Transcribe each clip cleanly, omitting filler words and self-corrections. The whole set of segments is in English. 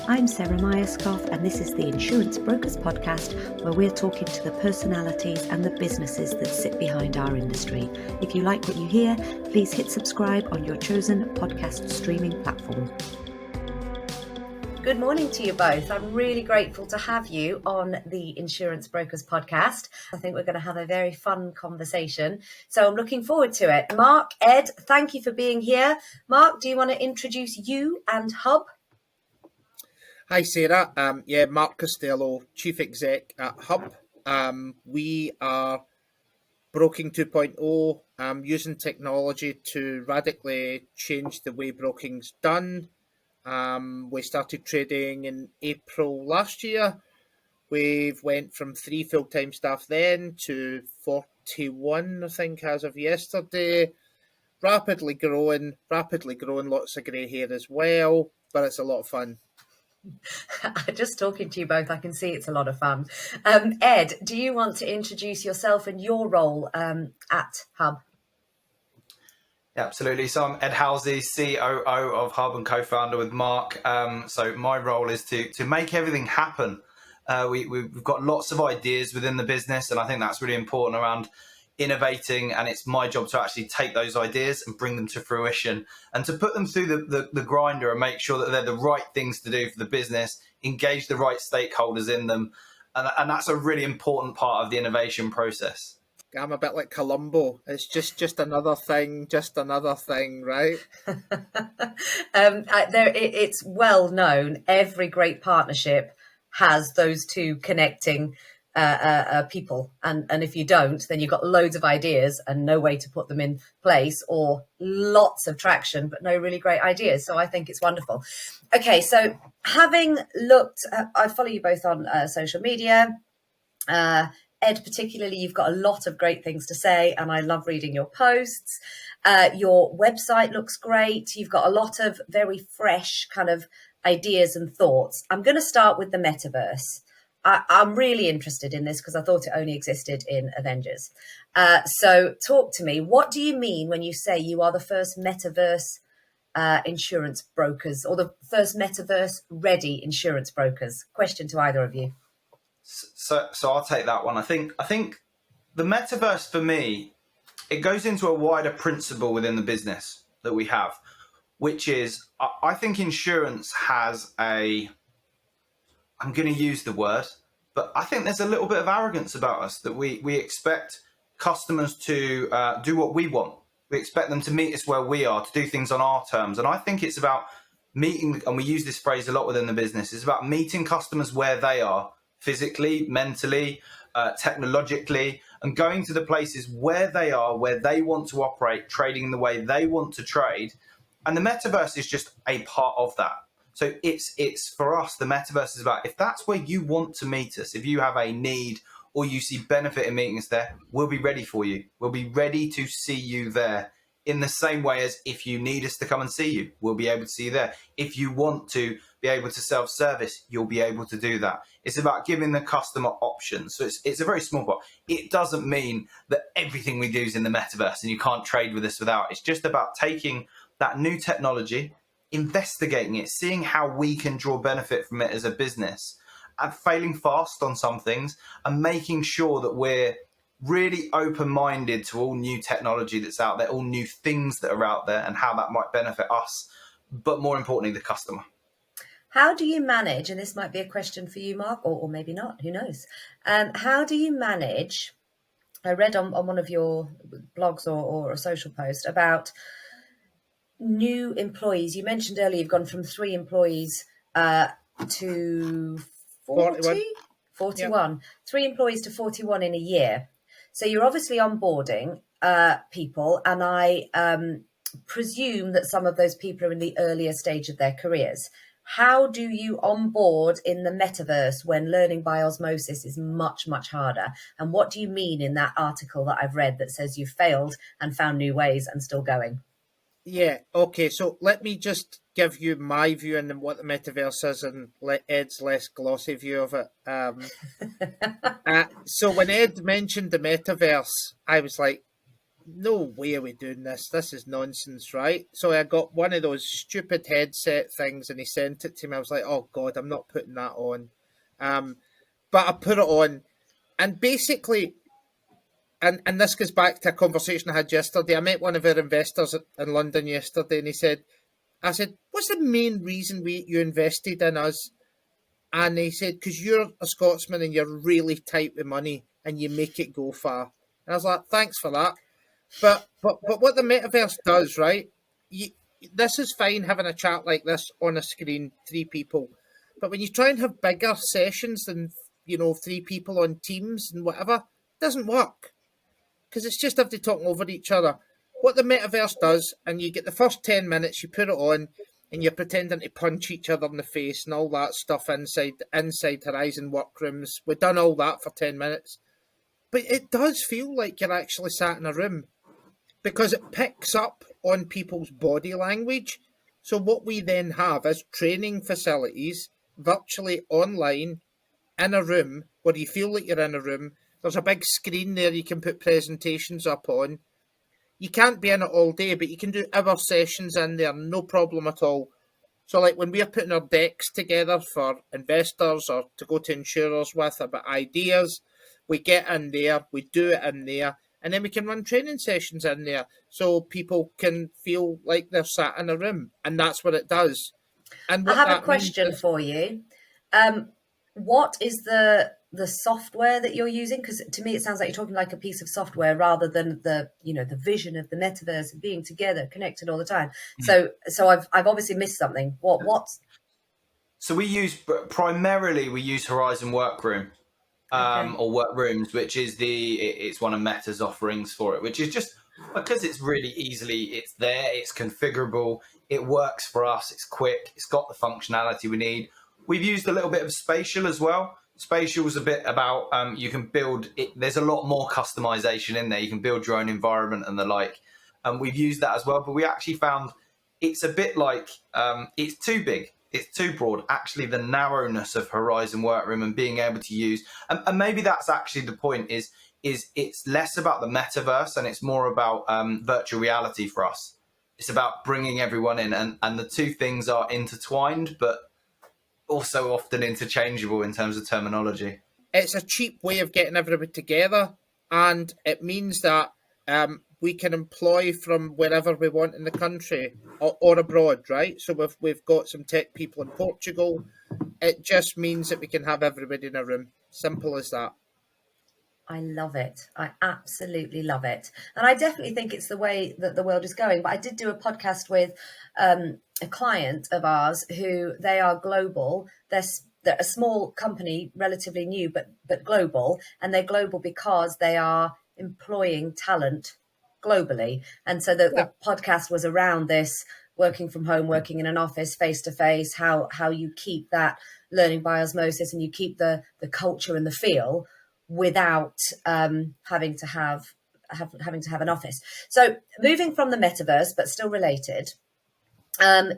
I'm Sarah Myerscough, and this is the Insurance Brokers Podcast, where we're talking to the personalities and the businesses that sit behind our industry. If you like what you hear, please hit subscribe on your chosen podcast streaming platform. Good morning to you both. I'm really grateful to have you on the Insurance Brokers Podcast. I think we're going to have a very fun conversation, so I'm looking forward to it. Mark, Ed, thank you for being here. Mark, do you want to introduce you and Hubb? Hi, Sarah. Mark Costello, Chief Exec at Hubb. We are Broking 2.0, using technology to radically change the way broking's done. We started trading in April last year. We've went from 3 full-time staff then to 41, I think, as of yesterday. Rapidly growing, lots of grey hair as well, but it's a lot of fun. Just talking to you both, I can see it's a lot of fun. Ed, do you want to introduce yourself and your role at Hubb? Yeah, absolutely. So I'm Ed Halsey, COO of Hubb and co-founder with Mark. So my role is to make everything happen. We've got lots of ideas within the business, and I think that's really important around innovating, and it's my job to actually take those ideas and bring them to fruition and to put them through the grinder and make sure that they're the right things to do for the business, engage the right stakeholders in them, and that's a really important part of the innovation process. I'm a bit like Columbo. It's just another thing, right? It's well known. Every great partnership has those two connecting people, and if you don't, then you've got loads of ideas and no way to put them in place, or lots of traction but no really great ideas. So I think it's wonderful. Okay, so having looked, I follow you both on social media. Ed, particularly, you've got a lot of great things to say, and I love reading your posts. Your website looks great. You've got a lot of very fresh kind of ideas and thoughts. I'm going to start with the metaverse. I'm really interested in this because I thought it only existed in Avengers. So talk to me. What do you mean when you say you are the first metaverse insurance brokers, or the first metaverse ready insurance brokers? Question to either of you. So I'll take that one. I think the metaverse, for me, it goes into a wider principle within the business that we have, which is I think insurance has I'm going to use the word, but I think there's a little bit of arrogance about us that we expect customers to do what we want. We expect them to meet us where we are, to do things on our terms. And I think it's about meeting, and we use this phrase a lot within the business, it's about meeting customers where they are, physically, mentally, technologically, and going to the places where they are, where they want to operate, trading the way they want to trade. And the metaverse is just a part of that. So it's for us, the metaverse is about, if that's where you want to meet us, if you have a need or you see benefit in meeting us there, we'll be ready for you. We'll be ready to see you there, in the same way as if you need us to come and see you, we'll be able to see you there. If you want to be able to self-service, you'll be able to do that. It's about giving the customer options. So it's a very small part. It doesn't mean that everything we do is in the metaverse and you can't trade with us without. It's just about taking that new technology, investigating it, seeing how we can draw benefit from it as a business, and failing fast on some things, and making sure that we're really open-minded to all new technology that's out there, all new things that are out there, and how that might benefit us, but more importantly, the customer. How do you manage, and this might be a question for you, Mark, or maybe not, who knows? How do you manage, I read on one of your blogs or a social post about new employees. You mentioned earlier you've gone from 3 employees to 41. Yep. 3 employees to 41 in a year. So you're obviously onboarding people, and I presume that some of those people are in the earlier stage of their careers. How do you onboard in the metaverse when learning by osmosis is much, much harder? And what do you mean in that article that I've read that says you've failed and found new ways and still going? Yeah, okay, so let me just give you my view on what the metaverse is and let Ed's less glossy view of it. So when Ed mentioned the metaverse, I was like, no way are we doing this. This is nonsense, right? So I got one of those stupid headset things and he sent it to me. I was like, oh God, I'm not putting that on. But I put it on and basically, and this goes back to a conversation I had yesterday. I met one of our investors in London yesterday and I said, what's the main reason you invested in us? And he said, because you're a Scotsman and you're really tight with money and you make it go far. And I was like, thanks for that. But what the metaverse does, right? You, this is fine having a chat like this on a screen, three people. But when you try and have bigger sessions than, three people on Teams and whatever, it doesn't work. Because it's just everybody talking over each other. What the metaverse does, and you get the first 10 minutes, you put it on, and you're pretending to punch each other in the face and all that stuff inside Horizon workrooms. We've done all that for 10 minutes. But it does feel like you're actually sat in a room because it picks up on people's body language. So what we then have is training facilities virtually online in a room where you feel like you're in a room. There's a big screen there you can put presentations up on. You can't be in it all day, but you can do hour sessions in there, no problem at all. So like when we're putting our decks together for investors or to go to insurers with about ideas, we get in there, we do it in there, and then we can run training sessions in there so people can feel like they're sat in a room. And that's what it does. And what I have a that means question is, for you. What is the software that you're using? Because to me, it sounds like you're talking like a piece of software rather than the vision of the metaverse being together, connected all the time. So I've obviously missed something. What's So we use Horizon Workroom. okay. Or workrooms, which is it's one of Meta's offerings for it, which is just because it's really it's there, it's configurable, it works for us, it's quick, it's got the functionality we need. We've used a little bit of Spatial as well. Spatial was a bit about you can build it. There's a lot more customization in there. You can build your own environment and the like. And we've used that as well, but we actually found it's a bit like it's too big. It's too broad. Actually, the narrowness of Horizon Workroom and being able to use, and maybe that's actually the point, is it's less about the metaverse and it's more about virtual reality for us. It's about bringing everyone in, and the two things are intertwined, but also often interchangeable in terms of terminology. it's a cheap way of getting everybody together, and it means that we can employ from wherever we want in the country or abroad, right? So we've got some tech people in Portugal. It just means that we can have everybody in a room. Simple as that. I love it. I absolutely love it. And I definitely think it's the way that the world is going. But I did do a podcast with a client of ours who they are global. They're a small company, relatively new, but global. And they're global because they are employing talent globally. And so the podcast was around this, working from home, working in an office, face to face, how you keep that learning by osmosis and you keep the culture and the feel without having to have an office. So moving from the metaverse, but still related,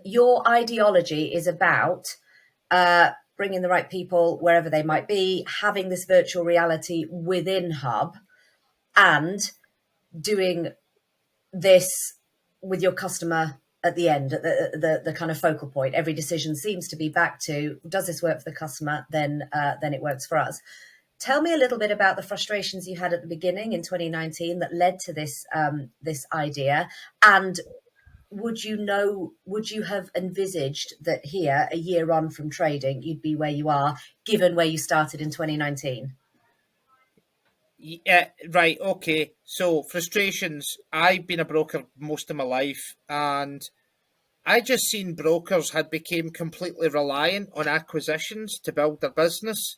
your ideology is about bringing the right people wherever they might be, having this virtual reality within Hubb, and doing this with your customer at the end, at the kind of focal point. Every decision seems to be back to, does this work for the customer? Then it works for us. Tell me a little bit about the frustrations you had at the beginning in 2019 that led to this idea, and would you have envisaged that here, a year on from trading, you'd be where you are, given where you started in 2019? Yeah, right. Okay. So frustrations. I've been a broker most of my life, and I just seen brokers had become completely reliant on acquisitions to build their business,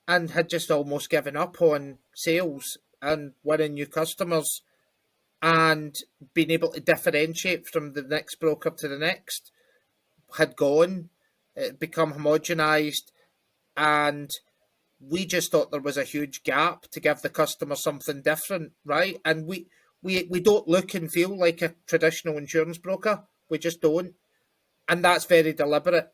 and had just almost given up on sales and winning new customers and being able to differentiate from the next broker to the next had gone, it become homogenized, and we just thought there was a huge gap to give the customer something different, right? And we don't look and feel like a traditional insurance broker. We just don't. And that's very deliberate.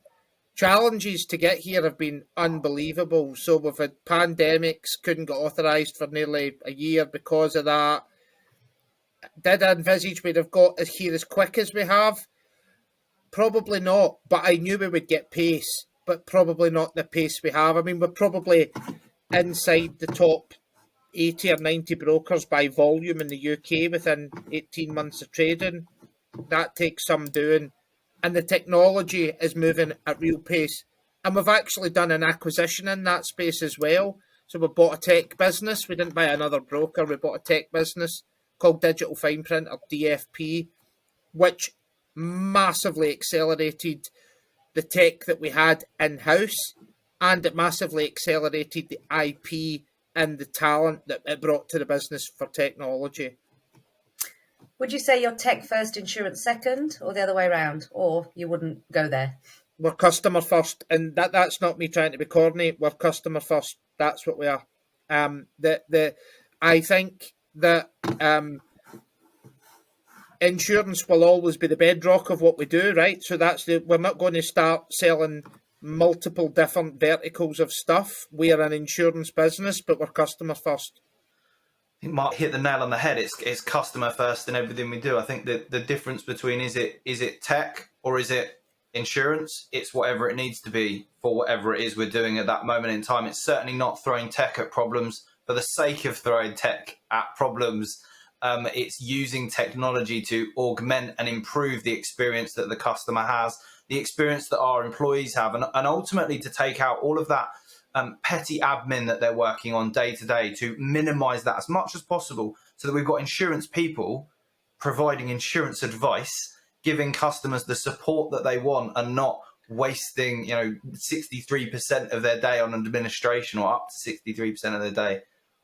Challenges to get here have been unbelievable. So we've had pandemics, couldn't get authorised for nearly a year because of that. Did I envisage we'd have got here as quick as we have? Probably not, but I knew we would get pace, but probably not the pace we have. I mean, we're probably inside the top 80 or 90 brokers by volume in the UK within 18 months of trading. That takes some doing. And the technology is moving at real pace. And we've actually done an acquisition in that space as well. So we bought a tech business. We didn't buy another broker. We bought a tech business called Digital Fine Print, or DFP, which massively accelerated the tech that we had in-house, and it massively accelerated the IP and the talent that it brought to the business for technology. Would you say you're tech first, insurance second, or the other way around, or you wouldn't go there? We're customer first, and that's not me trying to be corny. We're customer first. That's what we are. I think that insurance will always be the bedrock of what we do, right? So we're not going to start selling multiple different verticals of stuff. We are an insurance business, but we're customer first. I think Mark hit the nail on the head. It's customer first in everything we do. I think that the difference between is it tech or is it insurance? It's whatever it needs to be for whatever it is we're doing at that moment in time. It's certainly not throwing tech at problems for the sake of throwing tech at problems. It's using technology to augment and improve the experience that the customer has, the experience that our employees have, and ultimately to take out all of that petty admin that they're working on day to day, to minimize that as much as possible, so that we've got insurance people providing insurance advice, giving customers the support that they want, and not wasting 63% of their day on administration, or up to 63% of their day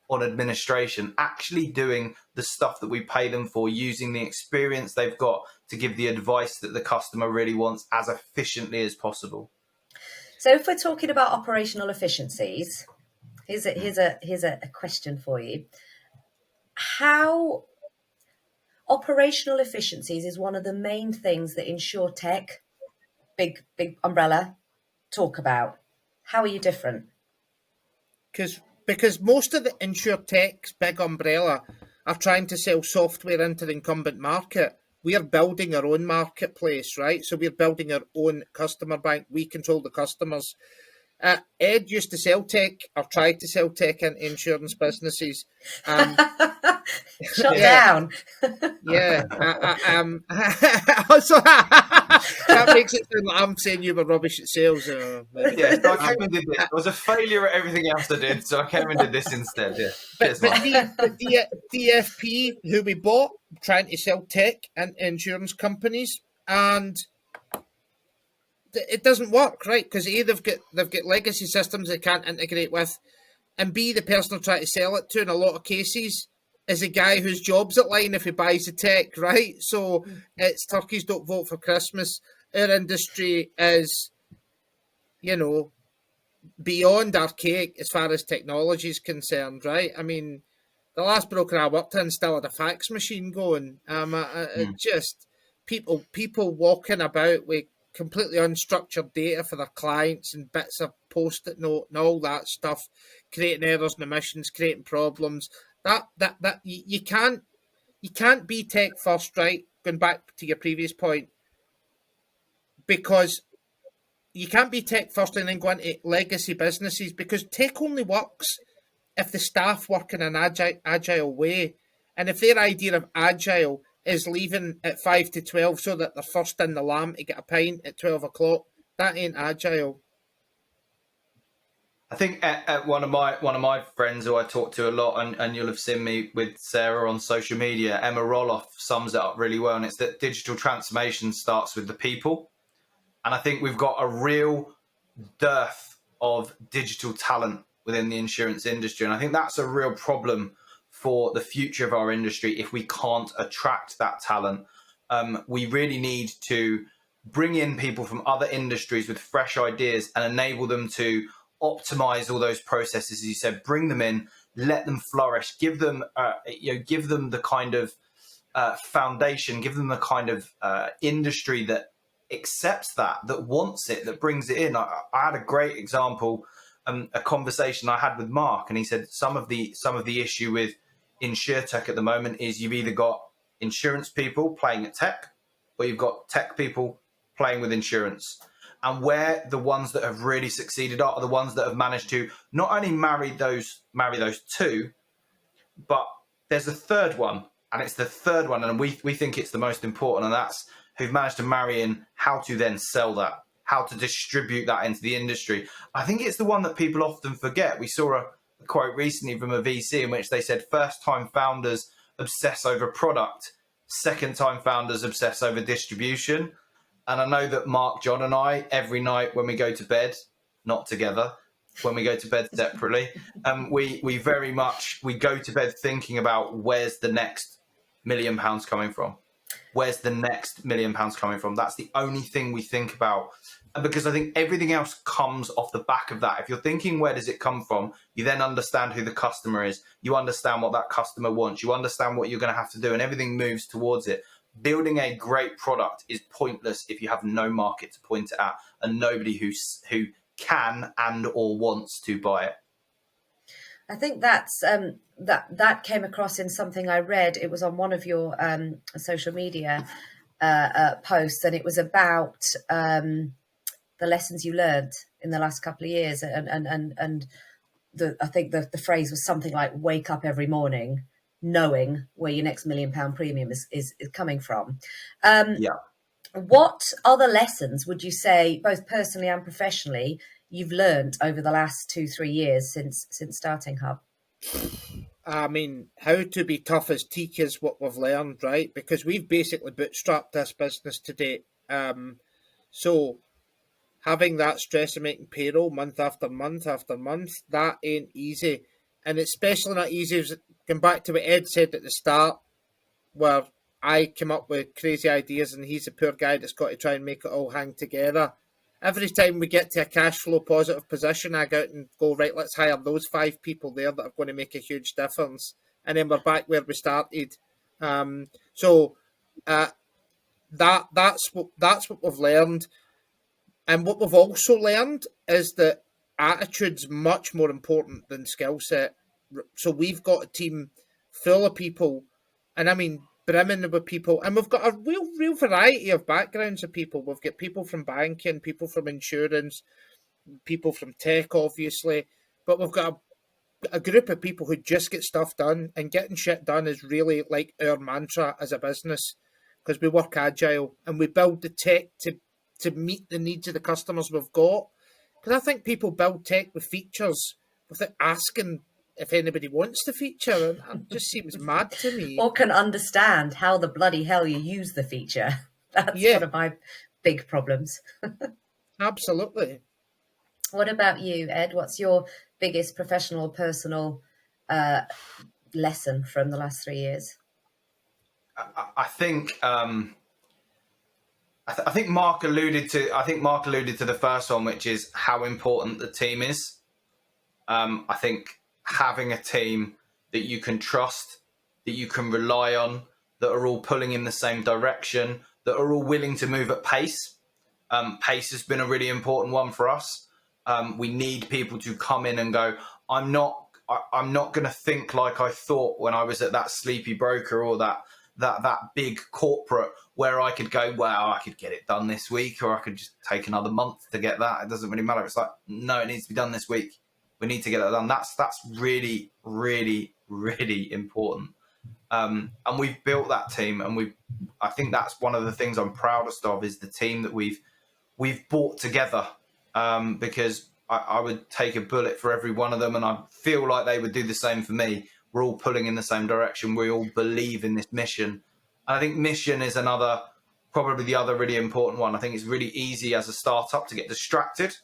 on administration, actually doing the stuff that we pay them for, using the experience they've got to give the advice that the customer really wants as efficiently as possible. So if we're talking about operational efficiencies, here's a question for you. How operational efficiencies is one of the main things that InsurTech, big umbrella, talk about. How are you different? Because most of the InsurTech's big umbrella are trying to sell software into the incumbent market. We are building our own marketplace, right? So we're building our own customer bank. We control the customers. Ed used to sell tech, or tried to sell tech into insurance businesses. Shut down. Yeah. So that makes it sound like I'm saying you were rubbish at sales. Yeah, so I came and did this. It was a failure at everything else I did, so I came and did this instead. Yeah. But DFP, who we bought, trying to sell tech and insurance companies, and it doesn't work, right? Because A, they've got legacy systems they can't integrate with, and B, the person they're trying to sell it to in a lot of cases is a guy whose job's at line if he buys the tech, right? So it's turkeys don't vote for Christmas. Our industry is, beyond archaic as far as technology is concerned, right? I mean, the last broker I worked in still had a fax machine going. Just people walking about with completely unstructured data for their clients and bits of post-it note and all that stuff, creating errors and omissions, creating problems. That you can't be tech first, right? Going back to your previous point, because you can't be tech first and then go into legacy businesses, because tech only works if the staff work in an agile way. And if their idea of agile is leaving at 5 to 12 so that they're first in the lamb to get a pint at 12 o'clock, that ain't agile. I think at one of my friends who I talk to a lot, and you'll have seen me with Sarah on social media, Emma Roloff sums it up really well, and it's that digital transformation starts with the people. And I think we've got a real dearth of digital talent within the insurance industry. And I think that's a real problem for the future of our industry if we can't attract that talent. We really need to bring in people from other industries with fresh ideas and enable them to optimize all those processes. As you said, bring them in, let them flourish, give them the kind of foundation, give them the kind of industry that accepts that wants it, that brings it in. I had a great example, a conversation I had with Mark, and he said some of the issue with InsurTech at the moment is you've either got insurance people playing at tech, or you've got tech people playing with insurance. And where the ones that have really succeeded are the ones that have managed to not only marry those two, but there's a third one, and it's the third one, and we think it's the most important, and that's who've managed to marry in how to then sell that, how to distribute that into the industry. I think it's the one that people often forget. We saw a quote recently from a VC in which they said first-time founders obsess over product, second-time founders obsess over distribution. And I know that Mark, John, and I, every night when we go to bed, not together, when we go to bed separately, we very much, we go to bed thinking about where's the next £1 million coming from? Where's the next £1 million coming from? That's the only thing we think about. And because I think everything else comes off the back of that. If you're thinking, where does it come from? You then understand who the customer is. You understand what that customer wants. You understand what you're going to have to do, and everything moves towards it. Building a great product is pointless if you have no market to point it at and nobody who can and or wants to buy it. I think that's that came across in something I read. It was on one of your social media posts, and it was about the lessons you learned in the last couple of years, and I think the phrase was something like "wake up every morning knowing where your next £1 million premium is coming from." Yeah. What other lessons would you say, both personally and professionally, you've learned over the last 2-3 years since starting Hubb? I mean, how to be tough as teak is what we've learned, right? Because we've basically bootstrapped this business to date. So having that stress of making payroll month after month after month, that ain't easy. And it's especially not easy, going back to what Ed said at the start, where I come up with crazy ideas and he's a poor guy that's got to try and make it all hang together. Every time we get to a cash flow positive position, I go out and go, right, let's hire those 5 people there that are going to make a huge difference. And then we're back where we started. That's what we've learned. And what we've also learned is that attitude's much more important than skill set. So we've got a team full of people, and I mean brimming with people, and we've got a real variety of backgrounds of people. We've got people from banking, people from insurance, people from tech, obviously, but we've got a group of people who just get stuff done, and getting shit done is really like our mantra as a business, because we work agile and we build the tech to meet the needs of the customers we've got. Because I think people build tech with features without asking if anybody wants the feature, and it just seems mad to me. Or can understand how the bloody hell you use the feature. That's one of my big problems. Absolutely. What about you, Ed? What's your biggest professional, personal lesson from the last 3 years? I think I think Mark alluded to the first one, which is how important the team is. I think having a team that you can trust, that you can rely on, that are all pulling in the same direction, that are all willing to move at pace. Pace has been a really important one for us. We need people to come in and go, I'm not going to think like I thought when I was at that sleepy broker or that big corporate, where I could go, well, I could get it done this week, or I could just take another month to get that. It doesn't really matter. It's like, no, it needs to be done this week. We need to get that done. That's really, really, really important. And we've built that team, and I think that's one of the things I'm proudest of, is the team that we've brought together. Because I would take a bullet for every one of them, and I feel like they would do the same for me. We're all pulling in the same direction. We all believe in this mission. And I think mission is probably the other really important one. I think it's really easy as a startup to get distracted.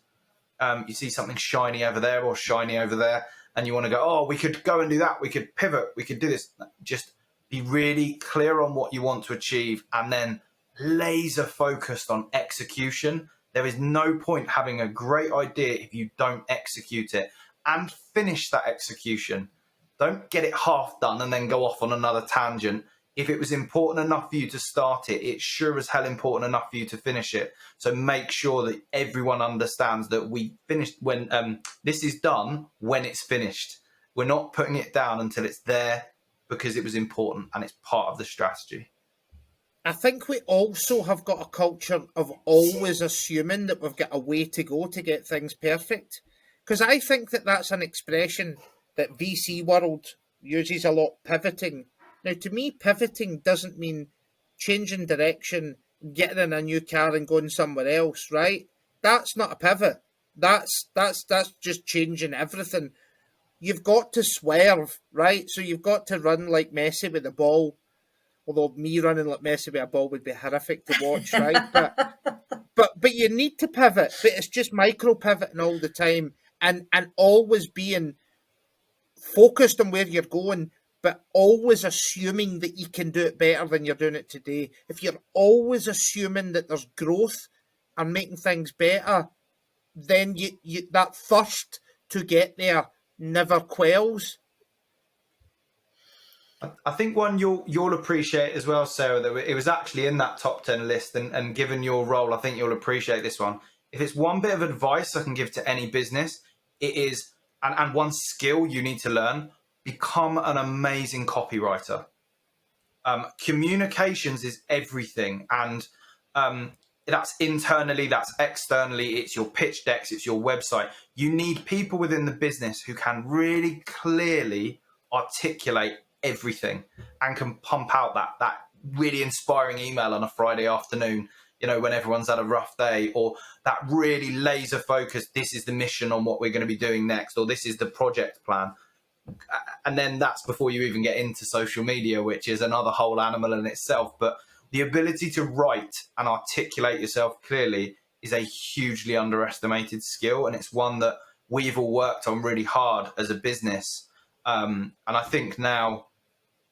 You see something shiny over there or shiny over there, and you want to go, oh, we could go and do that. We could pivot. We could do this. Just be really clear on what you want to achieve, and then laser focused on execution. There is no point having a great idea if you don't execute it and finish that execution. Don't get it half done and then go off on another tangent. If it was important enough for you to start it, it's sure as hell important enough for you to finish it. So make sure that everyone understands that we finished when this is done when it's finished. We're not putting it down until it's there, because it was important and it's part of the strategy. I think we also have got a culture of always assuming that we've got a way to go to get things perfect. Because I think that that's an expression that VC world uses a lot, pivoting. Now, to me, pivoting doesn't mean changing direction, getting in a new car and going somewhere else, right? That's not a pivot. That's just changing everything. You've got to swerve, right? So you've got to run like Messi with the ball. Although me running like Messi with a ball would be horrific to watch, right? But you need to pivot. But it's just micro pivoting all the time, and always being focused on where you're going, but always assuming that you can do it better than you're doing it today. If you're always assuming that there's growth and making things better, then you that thirst to get there never quells. I think one you'll appreciate as well, Sarah, that it was actually in that top 10 list, and given your role, I think you'll appreciate this one. If it's one bit of advice I can give to any business, it is, and one skill you need to learn, become an amazing copywriter. Communications is everything, and that's internally, that's externally, it's your pitch decks, it's your website. You need people within the business who can really clearly articulate everything and can pump out that really inspiring email on a Friday afternoon, when everyone's had a rough day, or that really laser focused, this is the mission on what we're going to be doing next, or this is the project plan. And then that's before you even get into social media, which is another whole animal in itself. But the ability to write and articulate yourself clearly is a hugely underestimated skill, and it's one that we've all worked on really hard as a business. And I think now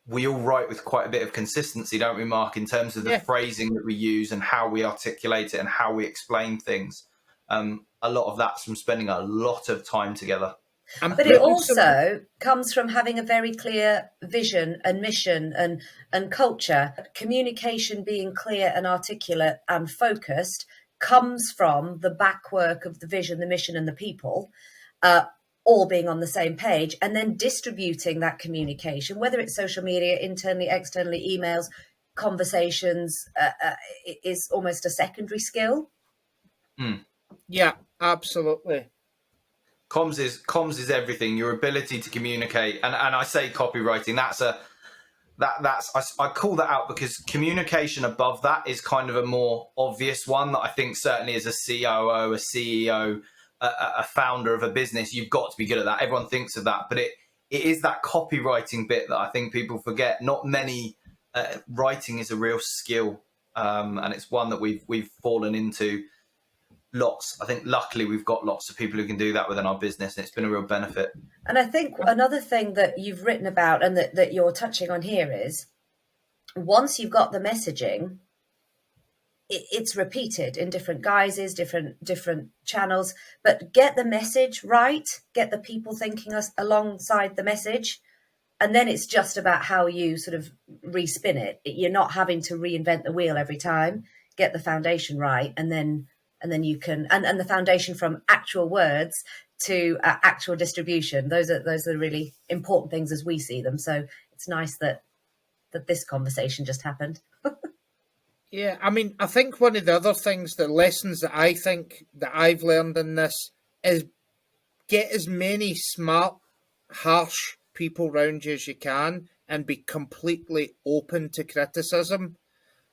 we all write with quite a bit of consistency, don't we, Mark, in terms of the phrasing that we use and how we articulate it and how we explain things. A lot of that's from spending a lot of time together. But it also comes from having a very clear vision and mission and culture. Communication being clear and articulate and focused comes from the backwork of the vision, the mission, and the people. All being on the same page, and then distributing that communication, whether it's social media, internally, externally, emails, conversations, is almost a secondary skill. Yeah, absolutely. Comms is everything. Your ability to communicate, and I say copywriting. I call that out because communication above that is kind of a more obvious one that I think certainly as a COO, a CEO, a founder of a business, you've got to be good at that. Everyone thinks of that, but it is that copywriting bit that I think people forget. Not many writing is a real skill, and it's one that we've fallen into lots. I think luckily we've got lots of people who can do that within our business, and it's been a real benefit. And I think another thing that you've written about and that you're touching on here is once you've got the messaging, it's repeated in different guises, different channels, but get the message right, get the people thinking alongside the message, and then it's just about how you sort of respin it. You're not having to reinvent the wheel every time. Get the foundation right, and then you can, and the foundation from actual words to actual distribution. Those are really important things as we see them. So it's nice that this conversation just happened. Yeah, I mean, I think one of the other things, the lessons that I think that I've learned in this is get as many smart, harsh people around you as you can and be completely open to criticism.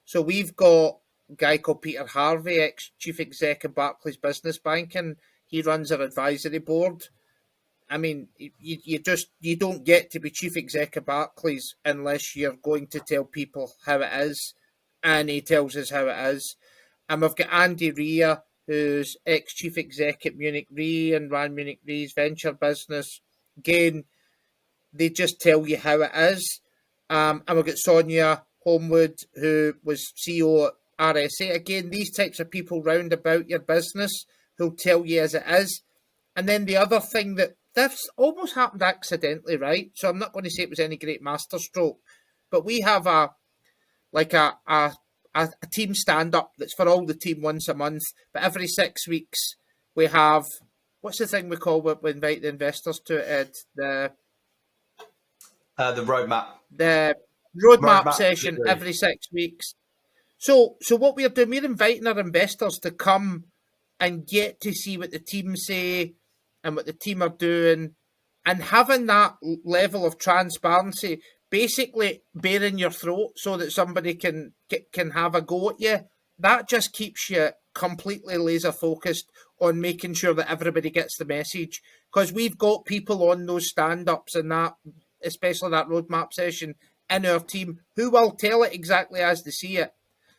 So we've got a guy called Peter Harvey, ex-chief exec of Barclays Business Banking. He runs our advisory board. I mean, you don't get to be chief exec of Barclays unless you're going to tell people how it is. And he tells us how it is. And we've got Andy Rea, who's ex-chief exec at Munich Re and ran Munich Re's venture business. Again, they just tell you how it is. And we've got Sonia Homewood, who was CEO at RSA. Again, these types of people round about your business who'll tell you as it is. And then the other thing that's almost happened accidentally, right? So I'm not going to say it was any great masterstroke, but we have a team stand-up that's for all the team once a month, but every 6 weeks we have, what's the thing we call what we invite the investors to, Ed? The roadmap. The roadmap Roadmap session delivery. every 6 weeks. So what we're doing, we're inviting our investors to come and get to see what the team say and what the team are doing, and having that level of transparency, basically bearing your throat so that somebody can have a go at you. That just keeps you completely laser focused on making sure that everybody gets the message. Because we've got people on those stand ups and that, especially that roadmap session, in our team who will tell it exactly as they see it.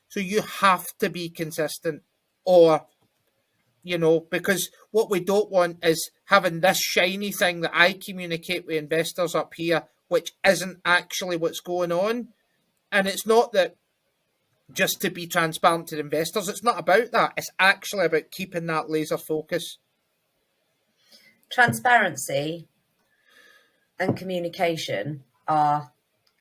So you have to be consistent, or, because what we don't want is having this shiny thing that I communicate with investors up here, which isn't actually what's going on. And it's not that just to be transparent to investors, it's not about that. It's actually about keeping that laser focus. Transparency and communication are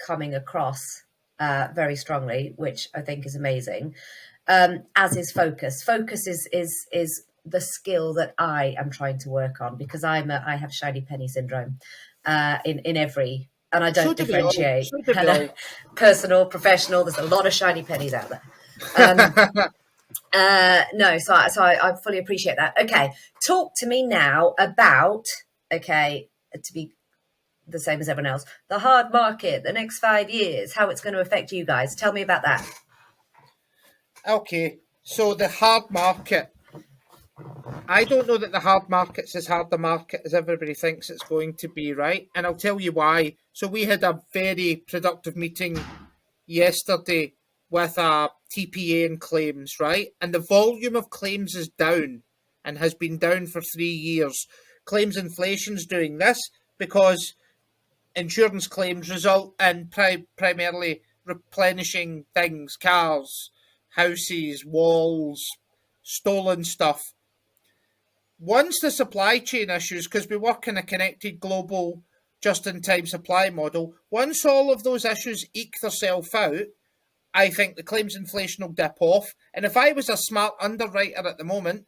coming across very strongly, which I think is amazing. As is focus. Focus is the skill that I am trying to work on, because I have shiny penny syndrome in every, and I don't differentiate. Personal, professional. There's a lot of shiny pennies out there. No, so I fully appreciate that. Okay, talk to me now about, to be the same as everyone else, the hard market, the next 5 years, how it's going to affect you guys. Tell me about that. Okay, so the hard market. I don't know that the hard market's as hard a market as everybody thinks it's going to be, right? And I'll tell you why. So we had a very productive meeting yesterday with TPA and claims, right? And the volume of claims is down and has been down for 3 years. Claims inflation's doing this because insurance claims result in primarily replenishing things, cars, houses, walls, stolen stuff. Once the supply chain issues, because we work in a connected global just-in-time supply model, once all of those issues eke themselves out, I think the claims inflation will dip off. And if I was a smart underwriter at the moment,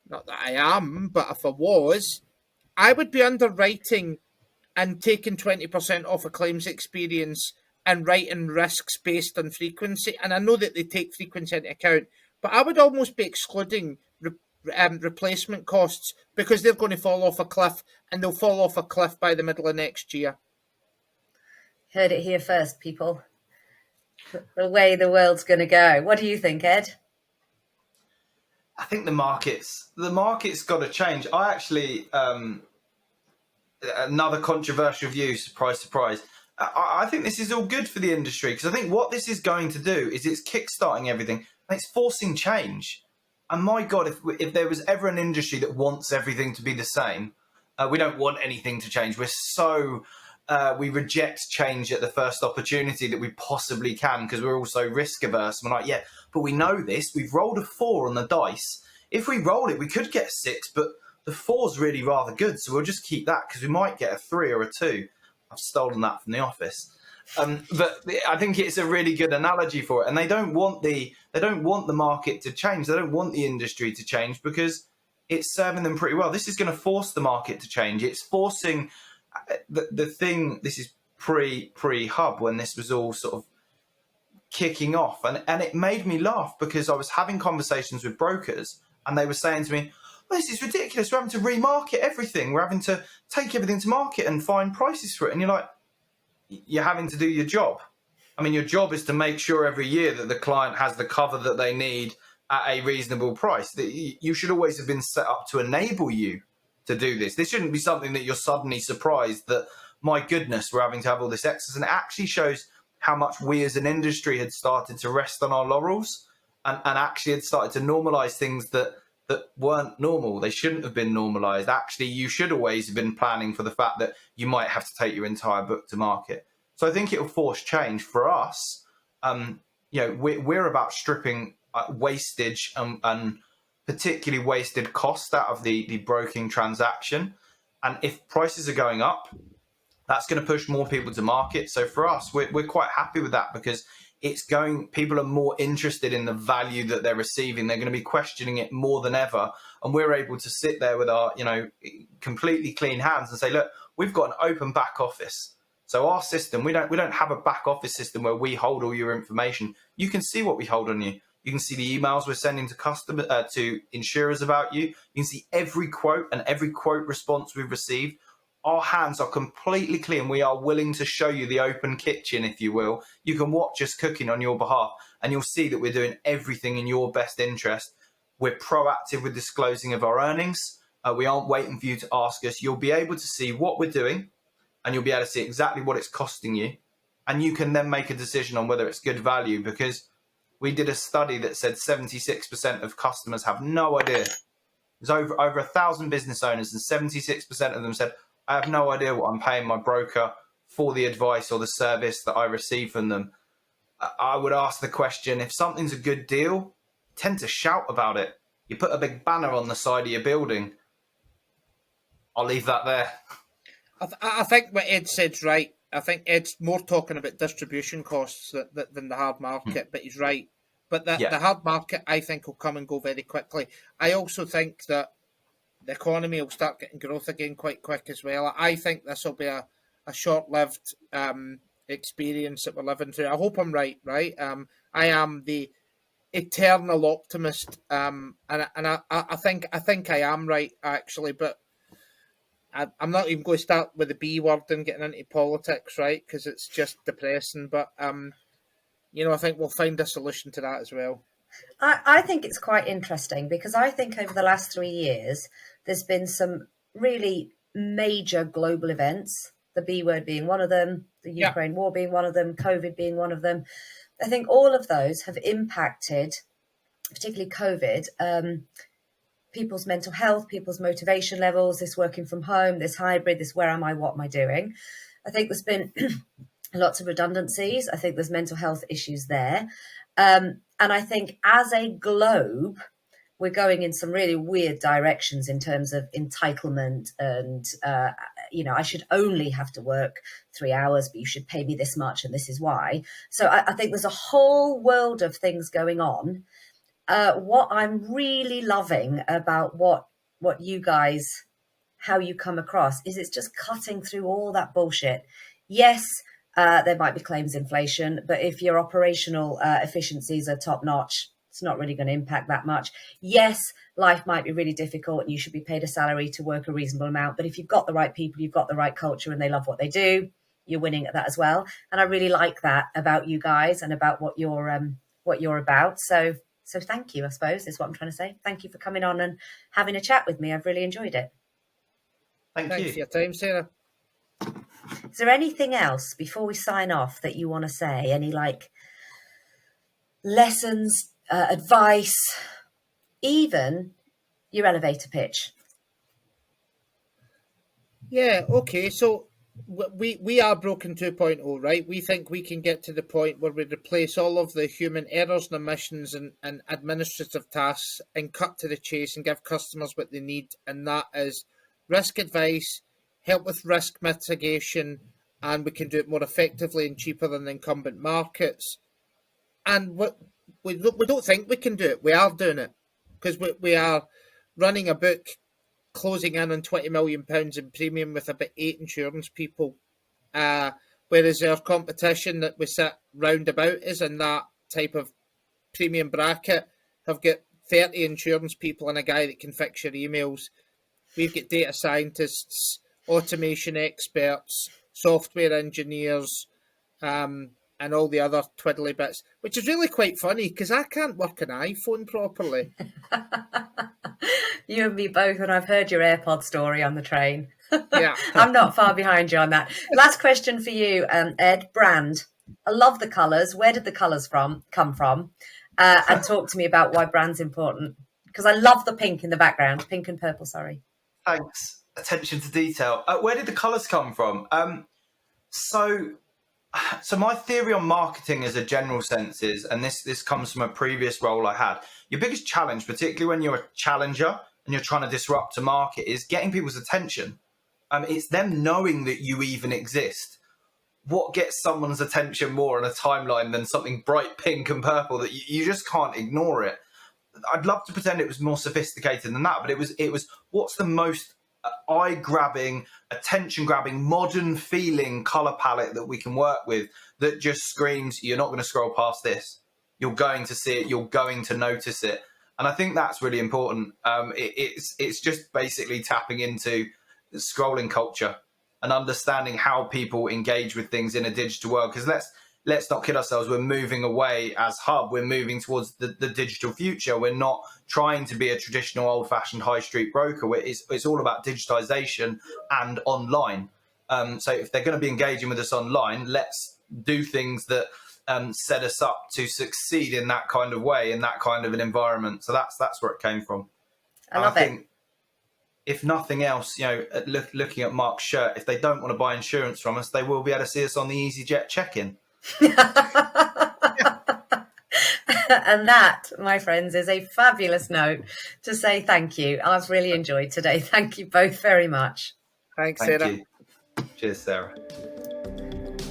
not that I am, but if I was, I would be underwriting and taking 20% off a claims experience and writing risks based on frequency. And I know that they take frequency into account, but I would almost be excluding replacement costs, because they're going to fall off a cliff, and they'll fall off a cliff by the middle of next year. Heard it here first, people. The way the world's going to go. What do you think, Ed? I think the market's got to change. I actually, another controversial view, surprise, surprise. I think this is all good for the industry, because I think what this is going to do is it's kickstarting everything and it's forcing change. And my God, if there was ever an industry that wants everything to be the same, we don't want anything to change. We're so we reject change at the first opportunity that we possibly can, because we're also risk averse. We're like, yeah, but we know this. We've rolled a 4 on the dice. If we roll it, we could get a 6, but the 4's really rather good, so we'll just keep that, because we might get a 3 or a 2. I've stolen that from the office. But I think it's a really good analogy for it. And they don't want the market to change. They don't want the industry to change, because it's serving them pretty well. This is going to force the market to change. It's forcing the thing. This is pre-Hubb, when this was all sort of kicking off. And it made me laugh, because I was having conversations with brokers and they were saying to me, well, this is ridiculous. We're having to remarket everything. We're having to take everything to market and find prices for it. And you're like, you're having to do your job. I mean, your job is to make sure every year that the client has the cover that they need at a reasonable price. That you should always have been set up to enable you to do this. This shouldn't be something that you're suddenly surprised that, my goodness, we're having to have all this excess. And it actually shows how much we as an industry had started to rest on our laurels and actually had started to normalize things that weren't normal. They shouldn't have been normalized. Actually, you should always have been planning for the fact that you might have to take your entire book to market. So I think it will force change for us. We're about stripping wastage and particularly wasted cost out of the broking transaction. And if prices are going up, that's going to push more people to market. So for us, we're quite happy with that, because people are more interested in the value that they're receiving. They're going to be questioning it more than ever. And we're able to sit there with our, completely clean hands and say, look, we've got an open back office. So our system, we don't have a back office system where we hold all your information. You can see what we hold on you. You can see the emails we're sending to insurers about you. You can see every quote and every quote response we've received. Our hands are completely clean. We are willing to show you the open kitchen, if you will. You can watch us cooking on your behalf, and you'll see that we're doing everything in your best interest. We're proactive with disclosing of our earnings. We aren't waiting for you to ask us. You'll be able to see what we're doing, and you'll be able to see exactly what it's costing you. And you can then make a decision on whether it's good value, because we did a study that said 76% of customers have no idea. There's over 1,000 business owners, and 76% of them said, I have no idea what I'm paying my broker for the advice or the service that I receive from them. I would ask the question, if something's a good deal, tend to shout about it. You put a big banner on the side of your building. I'll leave that there. I think what Ed said's right. I think Ed's more talking about distribution costs than the hard market, but he's right. But the hard market, I think, will come and go very quickly. I also think that the economy will start getting growth again quite quick as well. I think this will be a short-lived experience that we're living through. I hope I'm right. I am the eternal optimist, and I think I am right, actually, but I'm not even going to start with the B word and getting into politics, right? Because it's just depressing. But I think we'll find a solution to that as well. I think it's quite interesting, because I think over the last 3 years, there's been some really major global events, the B word being one of them, the Ukraine war being one of them, COVID being one of them. I think all of those have impacted, particularly COVID, people's mental health, people's motivation levels, this working from home, this hybrid, this where am I, what am I doing? I think there's been lots of redundancies. I think there's mental health issues there. And I think as a globe, we're going in some really weird directions in terms of entitlement and, I should only have to work 3 hours, but you should pay me this much and this is why. So I think there's a whole world of things going on. What I'm really loving about what you guys, how you come across, is it's just cutting through all that bullshit. Yes, there might be claims inflation, but if your operational efficiencies are top notch, it's not really going to impact that much. Yes, life might be really difficult and you should be paid a salary to work a reasonable amount. But if you've got the right people, you've got the right culture and they love what they do, you're winning at that as well. And I really like that about you guys and about what you're about. So thank you, I suppose, is what I'm trying to say. Thank you for coming on and having a chat with me. I've really enjoyed it. Thanks for your time, Sarah. Is there anything else before we sign off that you want to say? Any lessons, advice, even your elevator pitch? Yeah, okay. So we are Broken 2.0, right? We think we can get to the point where we replace all of the human errors and omissions and administrative tasks and cut to the chase and give customers what they need. And that is risk advice, help with risk mitigation, and we can do it more effectively and cheaper than the incumbent markets. And we don't think we can do it. We are doing it, because we are running a book closing in on £20 million in premium with about 8 insurance people, whereas our competition that we sit round about is in that type of premium bracket, have got 30 insurance people and a guy that can fix your emails. We've got data scientists, automation experts, software engineers, and all the other twiddly bits, which is really quite funny because I can't work an iPhone properly. You and me both, and I've heard your AirPod story on the train. Yeah. I'm not far behind you on that. Last question for you, Ed. Brand. I love the colours. Where did the colours come from? And talk to me about why brand's important. Because I love the pink in the background. Pink and purple, sorry. Thanks. Attention to detail. Where did the colours come from? So my theory on marketing as a general sense is, and this comes from a previous role I had, your biggest challenge, particularly when you're a challenger and you're trying to disrupt a market, is getting people's attention. It's them knowing that you even exist. What gets someone's attention more on a timeline than something bright pink and purple that you just can't ignore it? I'd love to pretend it was more sophisticated than that, but it was what's the most eye-grabbing, attention-grabbing, modern-feeling colour palette that we can work with that just screams, you're not going to scroll past this. You're going to see it. You're going to notice it. And I think that's really important. It's just basically tapping into scrolling culture and understanding how people engage with things in a digital world. Because let's not kid ourselves. We're moving away as Hubb. We're moving towards the digital future. We're not trying to be a traditional old-fashioned high street broker. It's all about digitization and online. So if they're going to be engaging with us online, let's do things that set us up to succeed in that kind of way, in that kind of an environment. So that's where it came from. I love it. Think if nothing else, looking at Mark's shirt, if they don't want to buy insurance from us, they will be able to see us on the EasyJet check-in. And that, my friends, is a fabulous note to say thank you. I've really enjoyed today. Thank you both very much. Thanks, Thank Sarah. you. Cheers, Sarah.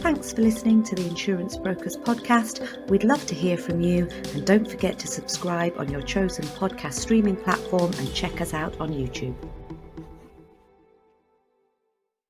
Thanks for listening to the Insurance Brokers podcast. We'd love to hear from you, and don't forget to subscribe on your chosen podcast streaming platform and check us out on YouTube.